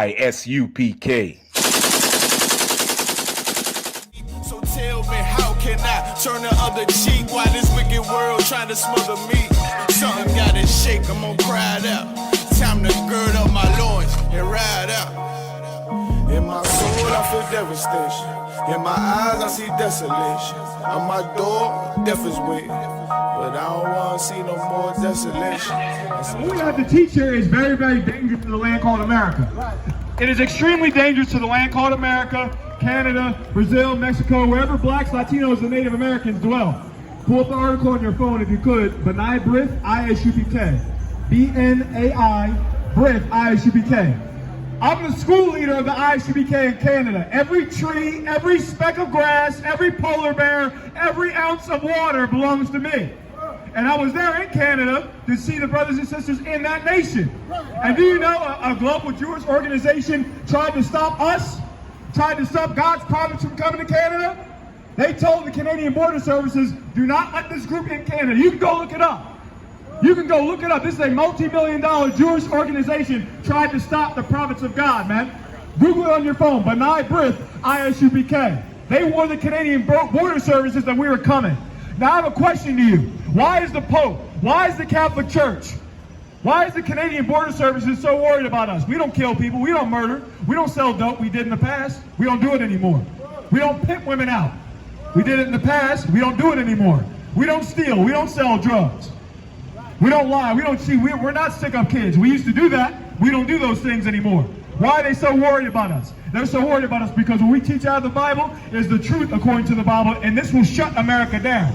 I.S.U.P.K. So tell me, how can I turn the other cheek while this wicked world trying to smother me? Something gotta shake, I'm gonna cry it out. Time to gird up my loins and ride out. In my soul I feel devastation. In my eyes I see desolation. On my door, death is waiting. But I don't want to see no more desolation. What we have to teach here is very, very dangerous to the land called America. It is extremely dangerous to the land called America, Canada, Brazil, Mexico, wherever blacks, Latinos, and Native Americans dwell. Pull up the article on your phone if you could. Benai Brith, I.S.U.P.K. B-N-A-I, Brith, I.S.U.P.K. I'm the school leader of the I.S.U.P.K. in Canada. Every tree, every speck of grass, every polar bear, every ounce of water belongs to me. And I was there in Canada to see the brothers and sisters in that nation. And do you know a global Jewish organization tried to stop us, tried to stop God's prophets from coming to Canada? They told the Canadian Border Services, do not let this group in Canada. You can go look it up. You can go look it up. This is a multi-million-dollar Jewish organization tried to stop the prophets of God, man. Google it on your phone. Benai Brith, I.S.U.P.K. They warned the Canadian Border Services that we were coming. Now I have a question to you. Why is the Pope, why is the Catholic Church, why is the Canadian Border Services so worried about us? We don't kill people, we don't murder, we don't sell dope, we did in the past, we don't do it anymore. We don't pimp women out. We did it in the past, we don't do it anymore. We don't steal, we don't sell drugs. We don't lie, we don't cheat, we're not stick-up kids. We used to do that, we don't do those things anymore. Why are they so worried about us? They're so worried about us because what we teach out of the Bible is the truth according to the Bible, and this will shut America down.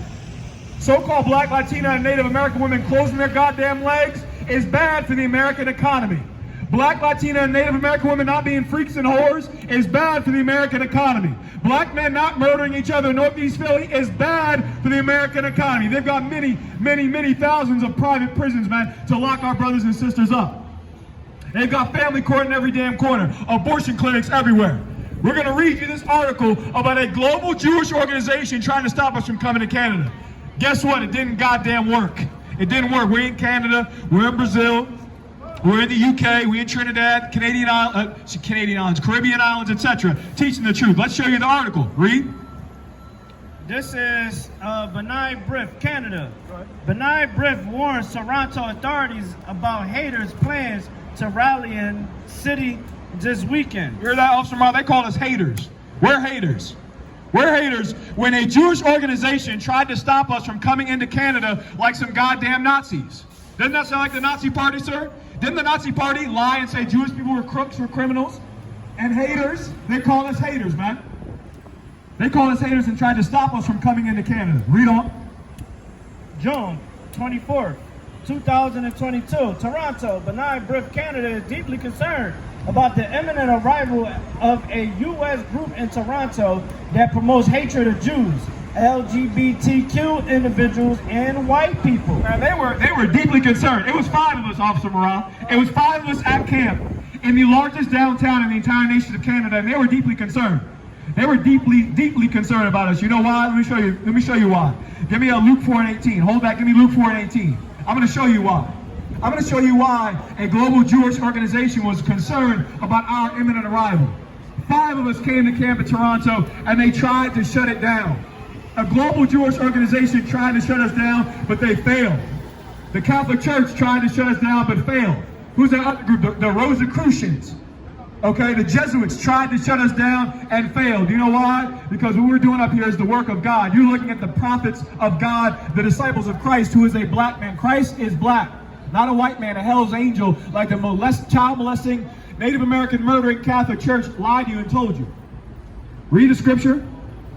So-called black, Latina, and Native American women closing their goddamn legs is bad for the American economy. Black, Latina, and Native American women not being freaks and whores is bad for the American economy. Black men not murdering each other in Northeast Philly is bad for the American economy. They've got many, many, many thousands of private prisons, man, to lock our brothers and sisters up. They've got family court in every damn corner, abortion clinics everywhere. We're going to read you this article about a global Jewish organization trying to stop us from coming to Canada. Guess what? It didn't goddamn work. It didn't work. We're in Canada, we're in Brazil, we're in the UK, we're in Trinidad, Caribbean Islands, etc. Teaching the truth. Let's show you the article. Read. This is Benai Brith, Canada. Benai Brith warns Toronto authorities about haters' plans to rally in city this weekend. You heard that, Officer Mar? They call us haters. We're haters. We're haters when a Jewish organization tried to stop us from coming into Canada like some goddamn Nazis. Doesn't that sound like the Nazi Party, sir? Didn't the Nazi Party lie and say Jewish people were crooks, were criminals? And haters, they call us haters, man. They call us haters and tried to stop us from coming into Canada. Read on. June 24th, 2022, Toronto, Benai Brith, Canada is deeply concerned about the imminent arrival of a U.S. group in Toronto that promotes hatred of Jews, LGBTQ individuals, and white people. Man, they were deeply concerned. It was 5 of us, Officer Morale. It was 5 of us at camp in the largest downtown in the entire nation of Canada, and they were deeply concerned. They were deeply, deeply concerned about us. You know why? Let me show you why. Give me a Luke 4:18. Hold back. Give me Luke 4:18. I'm going to show you why. I'm going to show you why a global Jewish organization was concerned about our imminent arrival. 5 of us came to camp in Toronto, and they tried to shut it down. A global Jewish organization tried to shut us down, but they failed. The Catholic Church tried to shut us down, but failed. Who's that other group? The Rosicrucians. Okay, the Jesuits tried to shut us down and failed. You know why? Because what we're doing up here is the work of God. You're looking at the prophets of God, the disciples of Christ, who is a black man. Christ is black, not a white man, a hell's angel, like the child molesting, Native American murdering Catholic Church lied to you and told you. Read the scripture.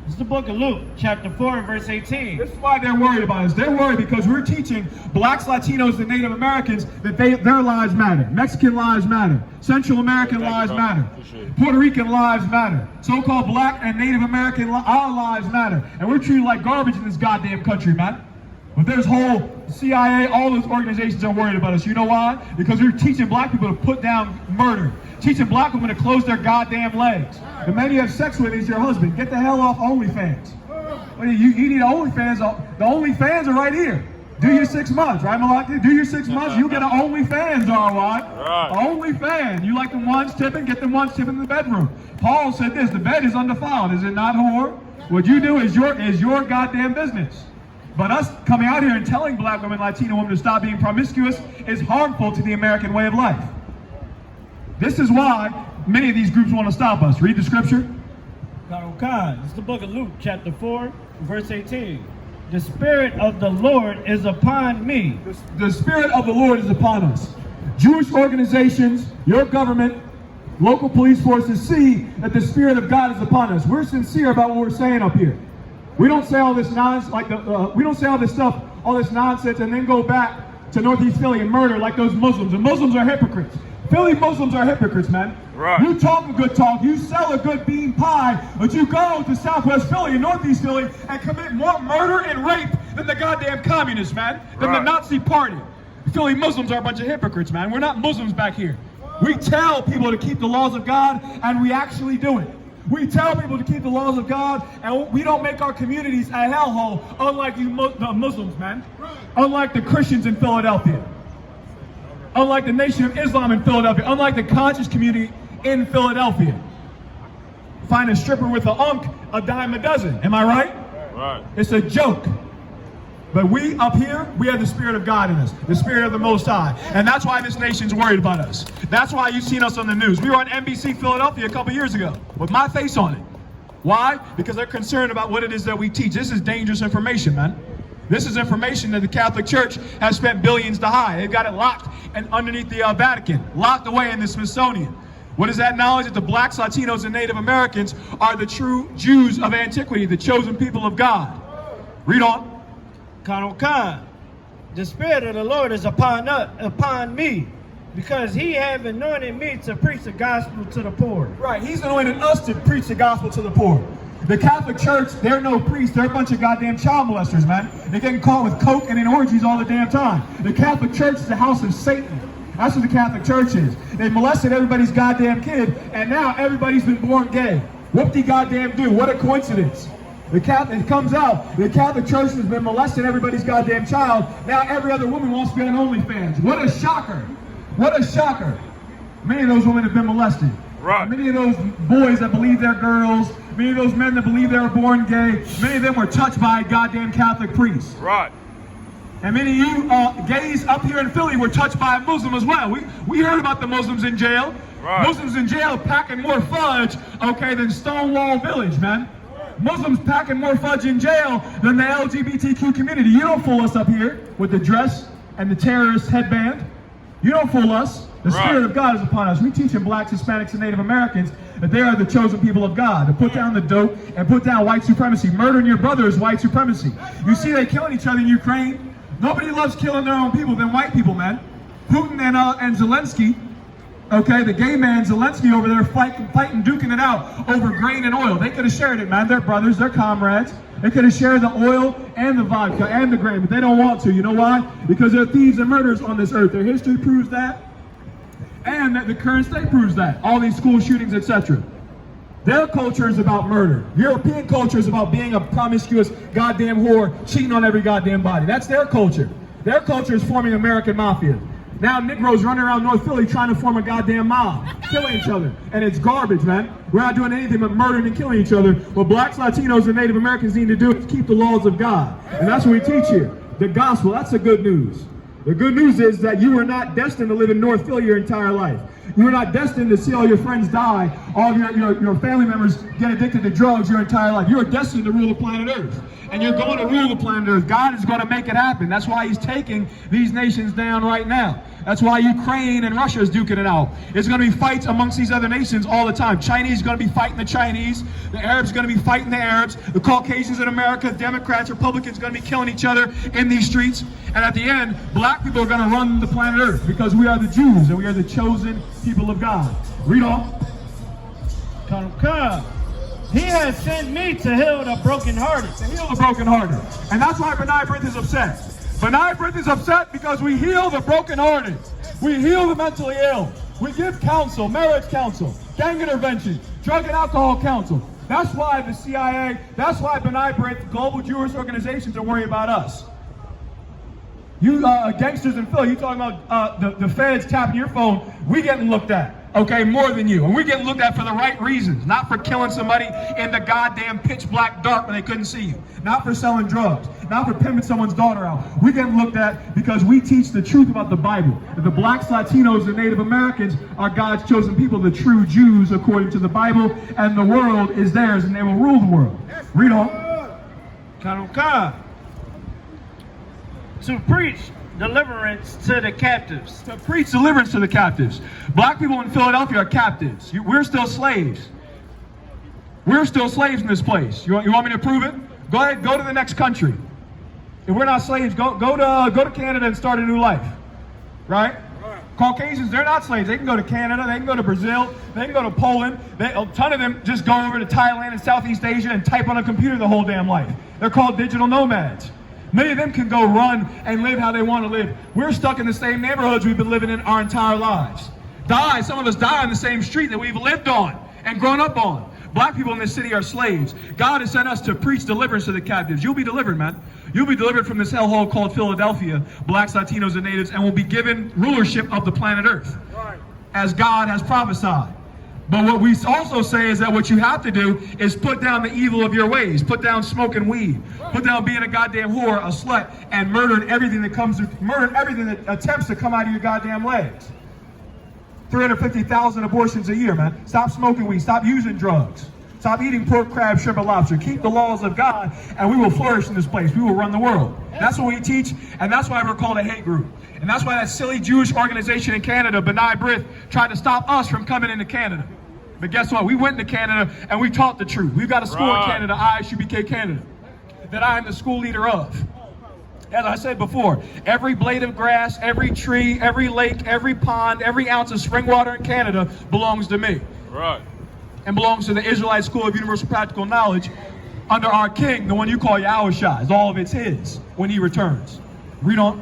It's the book of Luke, chapter 4, and verse 18. This is why they're worried about us. They're worried because we're teaching blacks, Latinos, and Native Americans that their lives matter. Mexican lives matter. Central American lives matter. Puerto Rican lives matter. So-called black and Native American, our lives matter. And we're treated like garbage in this goddamn country, man. But there's whole CIA, all those organizations are worried about us. You know why? Because we're teaching black people to put down murder. Teaching black women to close their goddamn legs. The man you have sex with is your husband. Get the hell off OnlyFans. You need OnlyFans. The OnlyFans are right here. Do your 6 months, right, Malaki? Do your 6 months, you get an OnlyFans, RY. Right. OnlyFans. You like the ones tipping, get the ones tipping in the bedroom. Paul said this, the bed is undefiled, is it not, whore? What you do is your goddamn business. But us coming out here and telling black women, Latino women to stop being promiscuous is harmful to the American way of life. This is why many of these groups want to stop us. Read the scripture. It's the book of Luke, chapter 4, verse 18. The Spirit of the Lord is upon me. The Spirit of the Lord is upon us. Jewish organizations, your government, local police forces see that the Spirit of God is upon us. We're sincere about what we're saying up here. We don't say all this nonsense, we don't say all this stuff, all this nonsense, and then go back to Northeast Philly and murder like those Muslims. And Muslims are hypocrites. Philly Muslims are hypocrites, man. Right. You talk a good talk, you sell a good bean pie, but you go to Southwest Philly and Northeast Philly and commit more murder and rape than the goddamn communists, man, than the Nazi party. Philly Muslims are a bunch of hypocrites, man. We're not Muslims back here. We tell people to keep the laws of God, and we actually do it. We tell people to keep the laws of God, and we don't make our communities a hellhole, unlike you the Muslims, man. Unlike the Christians in Philadelphia. Unlike the Nation of Islam in Philadelphia. Unlike the conscious community in Philadelphia. Find a stripper with an unk, a dime a dozen. Am I right? Right. It's a joke. But we up here, we have the Spirit of God in us, the Spirit of the Most High. And that's why this nation's worried about us. That's why you've seen us on the news. We were on NBC Philadelphia a couple years ago with my face on it. Why? Because they're concerned about what it is that we teach. This is dangerous information, man. This is information that the Catholic Church has spent billions to hide. They've got it locked and underneath the Vatican, locked away in the Smithsonian. What is that knowledge? That the blacks, Latinos, and Native Americans are the true Jews of antiquity, the chosen people of God. Read on. The Spirit of the Lord is upon me, because he have anointed me to preach the gospel to the poor. Right, he's anointed us to preach the gospel to the poor. The Catholic Church, they're no priests, they're a bunch of goddamn child molesters, man. They're getting caught with coke and in orgies all the damn time. The Catholic Church is the house of Satan. That's what the Catholic Church is. They molested everybody's goddamn kid, and now everybody's been born gay. Whoop-de-goddamn do, what a coincidence. It comes out, the Catholic Church has been molesting everybody's goddamn child. Now every other woman wants to be on OnlyFans. What a shocker. What a shocker. Many of those women have been molested. Right. Many of those boys that believe they're girls, many of those men that believe they were born gay, many of them were touched by a goddamn Catholic priest. Right. And many of you gays up here in Philly were touched by a Muslim as well. We heard about the Muslims in jail. Right. Muslims in jail packing more fudge, okay, than Stonewall Village, man. Muslims packing more fudge in jail than the LGBTQ community. You don't fool us up here with the dress and the terrorist headband. You don't fool us. The Spirit of God is upon us. We teaching blacks, Hispanics, and Native Americans that they are the chosen people of God, to put down the dope and put down white supremacy. Murdering your brother is white supremacy. You see they killing each other in Ukraine. Nobody loves killing their own people than white people, man. Putin and Zelensky, okay, the gay man Zelensky over there fighting, duking it out over grain and oil. They could have shared it, man. They're brothers, they're comrades. They could have shared the oil and the vodka and the grain, but they don't want to. You know why? Because they're thieves and murderers on this earth. Their history proves that, and that the current state proves that. All these school shootings, etc. Their culture is about murder. European culture is about being a promiscuous goddamn whore, cheating on every goddamn body. That's their culture. Their culture is forming American mafia. Now Negroes running around North Philly trying to form a goddamn mob, killing each other. And it's garbage, man. We're not doing anything but murdering and killing each other. What blacks, Latinos, and Native Americans need to do is keep the laws of God. And that's what we teach here. The gospel, that's the good news. The good news is that you are not destined to live in North Philly your entire life. You are not destined to see all your friends die, all of your family members get addicted to drugs your entire life. You are destined to rule the planet Earth. And you're going to rule the planet Earth. God is going to make it happen. That's why he's taking these nations down right now. That's why Ukraine and Russia is duking it out. There's going to be fights amongst these other nations all the time. Chinese is going to be fighting the Chinese. The Arabs are going to be fighting the Arabs. The Caucasians in America, Democrats, Republicans are going to be killing each other in these streets. And at the end, black people are going to run the planet Earth because we are the Jews and we are the chosen people of God. Read on. He has sent me to heal the brokenhearted. To heal the brokenhearted. And that's why Brith is upset. Brith is upset because we heal the brokenhearted. We heal the mentally ill. We give counsel, marriage counsel, gang intervention, drug and alcohol counsel. That's why the CIA, that's why Brith, global Jewish organizations are worried about us. You gangsters in Philly, you talking about the feds tapping your phone, we getting looked at, okay, more than you. And we're getting looked at for the right reasons, not for killing somebody in the goddamn pitch black dark when they couldn't see you, not for selling drugs, not for pimping someone's daughter out. We're getting looked at because we teach the truth about the Bible. That the blacks, Latinos, and Native Americans are God's chosen people, the true Jews according to the Bible, and the world is theirs and they will rule the world. Read on. To preach deliverance to the captives. To preach deliverance to the captives. Black people in Philadelphia are captives. We're still slaves. We're still slaves in this place. You want me to prove it? Go ahead, go to the next country. If we're not slaves, go to Canada and start a new life. Right? Caucasians, they're not slaves. They can go to Canada, they can go to Brazil, they can go to Poland. A ton of them just go over to Thailand and Southeast Asia and type on a computer the whole damn life. They're called digital nomads. Many of them can go run and live how they want to live. We're stuck in the same neighborhoods we've been living in our entire lives. Some of us die on the same street that we've lived on and grown up on. Black people in this city are slaves. God has sent us to preach deliverance to the captives. You'll be delivered, man. You'll be delivered from this hellhole called Philadelphia, blacks, Latinos, and natives, and will be given rulership of the planet Earth, as God has prophesied. But what we also say is that what you have to do is put down the evil of your ways. Put down smoking weed. Put down being a goddamn whore, a slut, and murdering everything that attempts to come out of your goddamn legs. 350,000 abortions a year, man. Stop smoking weed. Stop using drugs. Stop eating pork, crab, shrimp, and lobster. Keep the laws of God, and we will flourish in this place. We will run the world. That's what we teach, and that's why we're called a hate group. And that's why that silly Jewish organization in Canada, Brith, tried to stop us from coming into Canada. But guess what? We went into Canada and we taught the truth. We've got a school in Canada, I.S.U.P.K. Canada, that I am the school leader of. As I said before, every blade of grass, every tree, every lake, every pond, every ounce of spring water in Canada belongs to me. Right. And belongs to the Israelite School of Universal Practical Knowledge under our king, the one you call Yahushua. All of it's his when he returns. Read on.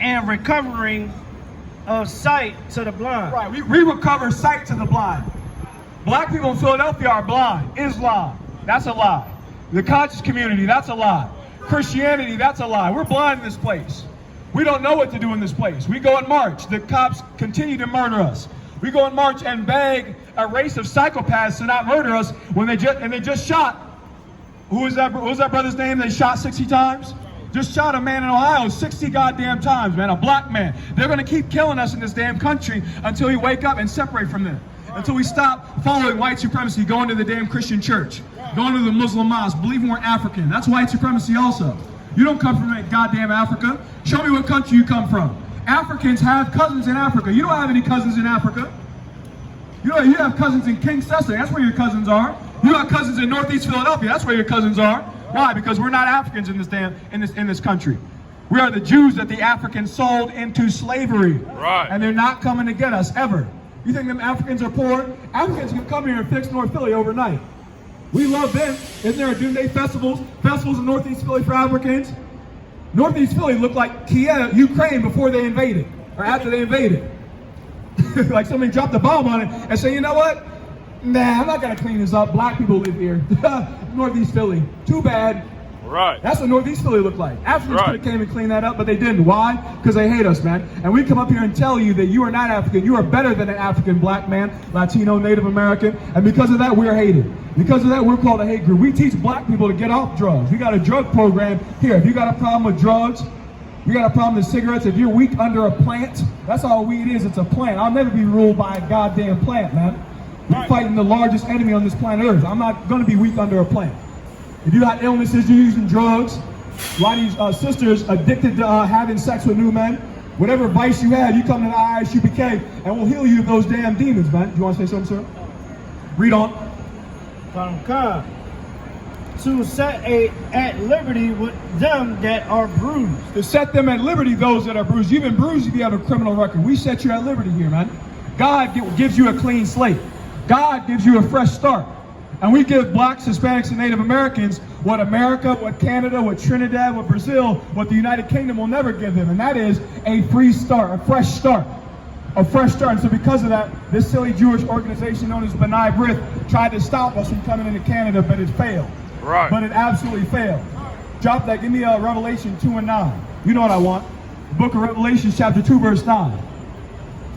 And recovering of sight to the blind. Right, we recover sight to the blind. Black people in Philadelphia are blind. Islam, that's a lie. The conscious community, that's a lie. Christianity, that's a lie. We're blind in this place. We don't know what to do in this place. We go and march. The cops continue to murder us. We go and march and beg a race of psychopaths to not murder us when they just shot. What was that brother's name? They shot 60 times? Just shot a man in Ohio 60 goddamn times, man, a black man. They're gonna keep killing us in this damn country until we wake up and separate from them. Until we stop following white supremacy, going to the damn Christian church, going to the Muslim mosque, believing we're African. That's white supremacy also. You don't come from goddamn Africa. Show me what country you come from. Africans have cousins in Africa. You don't have any cousins in Africa. You have cousins in King Sesame. That's where your cousins are. You have cousins in Northeast Philadelphia. That's where your cousins are. Why? Because we're not Africans in this country. We are the Jews that the Africans sold into slavery. Right. And they're not coming to get us ever. You think them Africans are poor? Africans can come here and fix North Philly overnight. We love them. Isn't there a Doomsday festivals in Northeast Philly for Africans? Northeast Philly looked like Kiev, Ukraine before they invaded, or after they invaded. Like somebody dropped a bomb on it and say, you know what? Nah, I'm not gonna clean this up. Black people live here. Northeast Philly. Too bad. Right. That's what Northeast Philly looked like. Africans Right. could have came and cleaned that up, but they didn't. Why? Because they hate us, man. And we come up here and tell you that you are not African. You are better than an African black man, Latino, Native American. And because of that, we're hated. Because of that, we're called a hate group. We teach black people to get off drugs. We got a drug program here. If you got a problem with drugs, you got a problem with cigarettes, if you're weak under a plant, that's all weed is. It's a plant. I'll never be ruled by a goddamn plant, man. We're fighting the largest enemy on this planet Earth. I'm not going to be weak under a plant. If you got illnesses, you're using drugs. A lot of these sisters addicted to having sex with new men. Whatever vice you have, you come to the I.S.U.P.K. and we'll heal you of those damn demons, man. You want to say something, sir? Read on. To set at liberty with them that are bruised. To set them at liberty, those that are bruised. You've been bruised if you have a criminal record. We set you at liberty here, man. God gives you a clean slate. God gives you a fresh start. And we give blacks, Hispanics, and Native Americans what America, what Canada, what Trinidad, what Brazil, what the United Kingdom will never give them. And that is a free start, a fresh start. A fresh start. And so because of that, this silly Jewish organization known as Brith tried to stop us from coming into Canada, but it failed. Right. But it absolutely failed. Drop that. Give me Revelation 2 and 9. You know what I want. The book of Revelation, chapter 2, verse 9.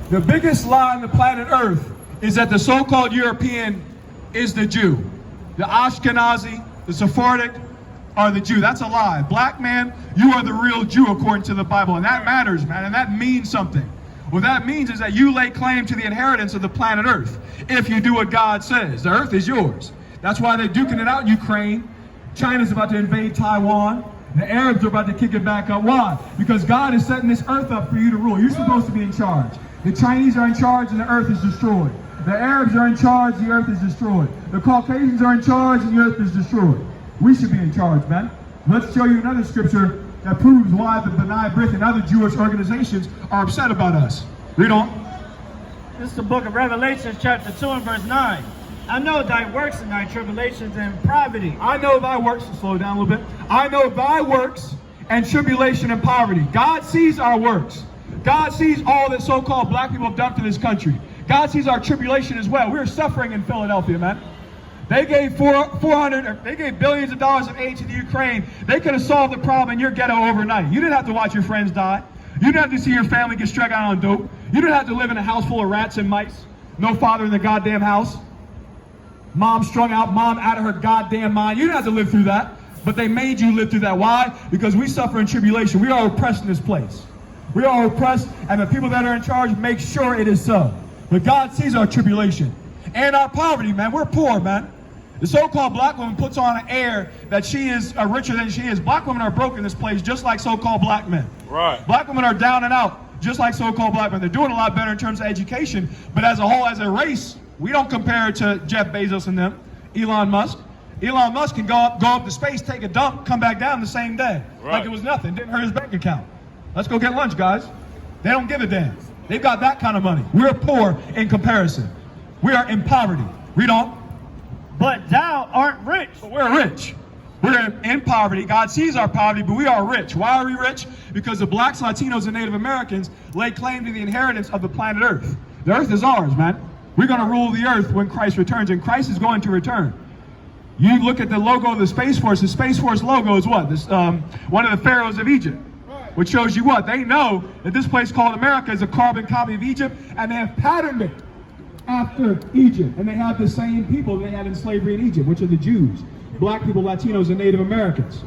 The biggest lie on the planet Earth is that the so-called European is the Jew. The Ashkenazi, the Sephardic are the Jew. That's a lie. Black man, you are the real Jew according to the Bible. And that matters, man, and that means something. What that means is that you lay claim to the inheritance of the planet Earth if you do what God says. The earth is yours. That's why they're duking it out in Ukraine. China's about to invade Taiwan. The Arabs are about to kick it back up. Why? Because God is setting this earth up for you to rule. You're supposed to be in charge. The Chinese are in charge and the earth is destroyed. The Arabs are in charge, the earth is destroyed. The Caucasians are in charge and the earth is destroyed. We should be in charge, man. Let's show you another scripture that proves why the B'nai Brith and other Jewish organizations are upset about us. Read on. This is the book of Revelation, chapter 2 and verse 9. I know thy works and thy tribulations and poverty. I know thy works, slow down a little bit. I know thy works and tribulation and poverty. God sees our works. God sees all that so-called black people have done to this country. God sees our tribulation as well. We're suffering in Philadelphia, man. They gave they gave billions of dollars of aid to the Ukraine. They could have solved the problem in your ghetto overnight. You didn't have to watch your friends die. You didn't have to see your family get struck out on dope. You didn't have to live in a house full of rats and mice. No father in the goddamn house. Mom strung out, mom out of her goddamn mind. You didn't have to live through that. But they made you live through that. Why? Because we suffer in tribulation. We are oppressed in this place. We are oppressed, and the people that are in charge make sure it is so. But God sees our tribulation and our poverty, man. We're poor, man. The so-called black woman puts on an air that she is richer than she is. Black women are broke in this place just like so-called black men. Right. Black women are down and out just like so-called black men. They're doing a lot better in terms of education, but as a whole, as a race, we don't compare to Jeff Bezos and them, Elon Musk. Elon Musk can go up to space, take a dump, come back down the same day. Right. Like it was nothing. Didn't hurt his bank account. Let's go get lunch, guys. They don't give a damn. They've got that kind of money. We're poor in comparison. We are in poverty. Read on. But thou art rich. But we're rich. We're in poverty. God sees our poverty, but we are rich. Why are we rich? Because the blacks, Latinos, and Native Americans lay claim to the inheritance of the planet Earth. The earth is ours, man. We're going to rule the earth when Christ returns, and Christ is going to return. You look at the logo of the Space Force. The Space Force logo is what? This, one of the pharaohs of Egypt. Which shows you what? They know that this place called America is a carbon copy of Egypt, and they have patterned it after Egypt. And they have the same people they had in slavery in Egypt, which are the Jews, black people, Latinos, and Native Americans.